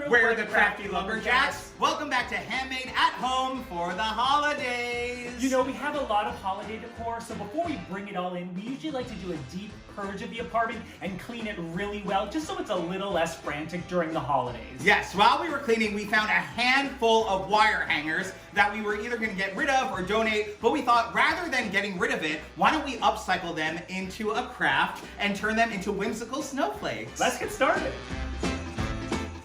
We're the Crafty Lumberjacks. Welcome back to Handmade at Home for the holidays. You know, we have a lot of holiday decor, so before we bring it all in, we usually like to do a deep purge of the apartment and clean it really well, just so it's a little less frantic during the holidays. Yes, while we were cleaning, we found a handful of wire hangers that we were either going to get rid of or donate, but we thought rather than getting rid of it, why don't we upcycle them into a craft and turn them into whimsical snowflakes? Let's get started.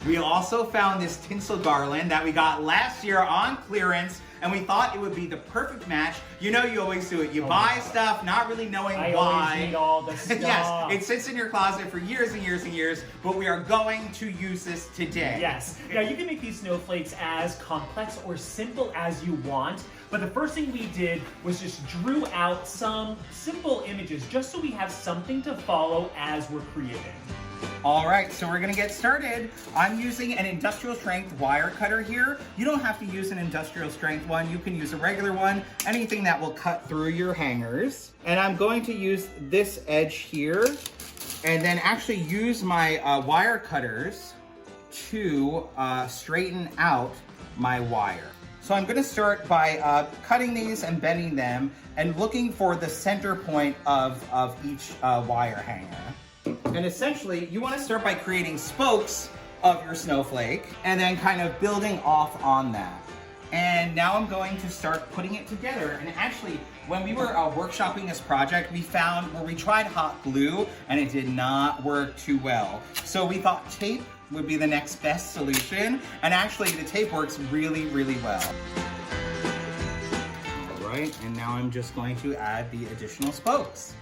We also found this tinsel garland that we got last year on clearance, and we thought it would be the perfect match. You know you always do it. You buy stuff not really knowing why. I always need all the stuff. Yes, it sits in your closet for years and years and years, but we are going to use this today. Yes. Now you can make these snowflakes as complex or simple as you want, but the first thing we did was just drew out some simple images just so we have something to follow as we're creating. All right, so we're gonna get started. I'm using an industrial strength wire cutter here. You don't have to use an industrial strength one. You can use a regular one, anything that will cut through your hangers. And I'm going to use this edge here and then actually use my wire cutters to straighten out my wire. So I'm gonna start by cutting these and bending them and looking for the center point of each wire hanger. And essentially, you want to start by creating spokes of your snowflake and then kind of building off on that. And now I'm going to start putting it together. And actually, when we were workshopping this project, we found where we tried hot glue and it did not work too well. So we thought tape would be the next best solution. And actually, the tape works really, really well. All right, and now I'm just going to add the additional spokes.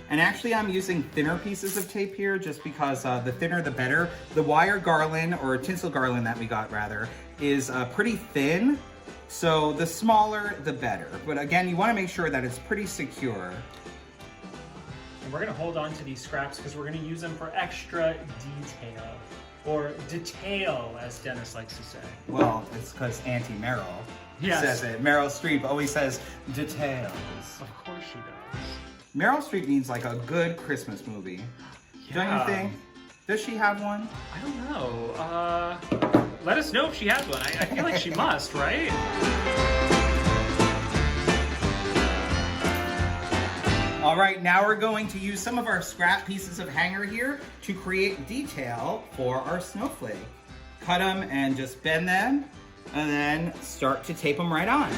And actually I'm using thinner pieces of tape here just because the thinner the better. The wire garland, or tinsel garland that we got rather, is pretty thin. So the smaller, the better. But again, you wanna make sure that it's pretty secure. And we're gonna hold on to these scraps because we're gonna use them for extra detail. Or detail, as Dennis likes to say. Well, it's because Auntie Meryl says it. Meryl Streep always says details. Of course she does. Meryl Streep needs like a good Christmas movie. Yeah. Don't you think? Does she have one? I don't know. Let us know if she has one. I feel like she must, right? All right, now we're going to use some of our scrap pieces of hanger here to create detail for our snowflake. Cut them and just bend them, and then start to tape them right on.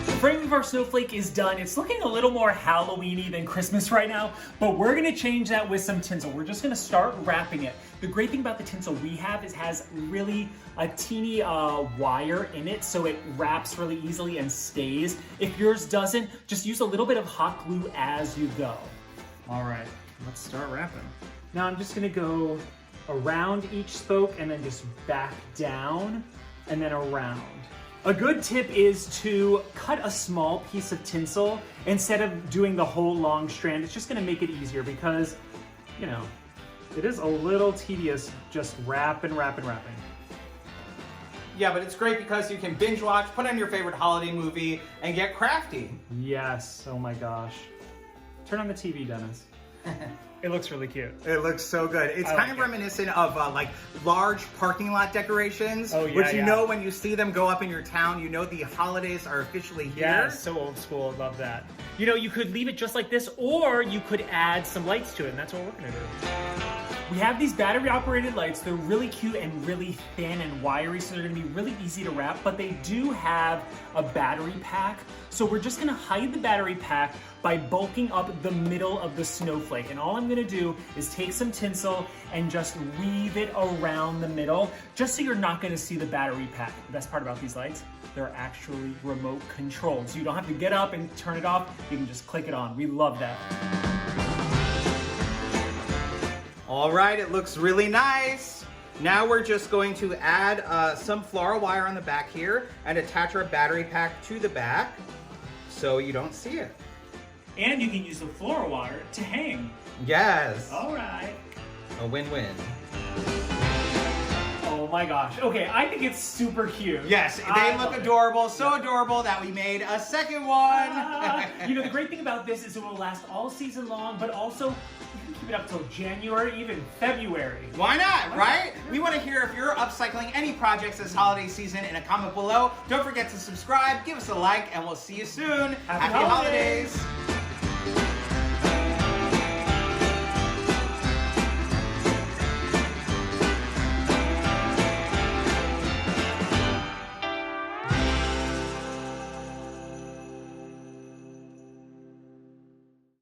The frame of our snowflake is done. It's looking a little more Halloween-y than Christmas right now, but we're gonna change that with some tinsel. We're just gonna start wrapping it. The great thing about the tinsel we have is it has really a teeny wire in it, so it wraps really easily and stays. If yours doesn't, just use a little bit of hot glue as you go. All right, let's start wrapping. Now I'm just gonna go around each spoke and then just back down and then around. A good tip is to cut a small piece of tinsel instead of doing the whole long strand. It's just gonna make it easier because, you know, it is a little tedious just wrapping. Yeah, but it's great because you can binge watch, put on your favorite holiday movie, and get crafty. Yes, oh my gosh. Turn on the TV, Dennis. It looks really cute. It looks so good. It's kind of reminiscent of like large parking lot decorations, which you know when you see them go up in your town, you know the holidays are officially here. Yeah, so old school. Love that. You know, you could leave it just like this, or you could add some lights to it, and that's what we're gonna do. We have these battery-operated lights. They're really cute and really thin and wiry, so they're gonna be really easy to wrap, but they do have a battery pack. So we're just gonna hide the battery pack by bulking up the middle of the snowflake. And all I'm gonna do is take some tinsel and just weave it around the middle, just so you're not gonna see the battery pack. The best part about these lights, they're actually remote controlled. So you don't have to get up and turn it off, you can just click it on. We love that. All right, it looks really nice. Now we're just going to add some floral wire on the back here and attach our battery pack to the back so you don't see it. And you can use the floral wire to hang. Yes. All right. A win-win. Oh my gosh. Okay, I think it's super cute. Yes, they look adorable, so adorable that we made a second one. You know, the great thing about this is it will last all season long, but also you can keep it up till January, even February. Why not, right? We want to hear if you're upcycling any projects this holiday season in a comment below. Don't forget to subscribe, give us a like, and we'll see you soon. Happy holidays.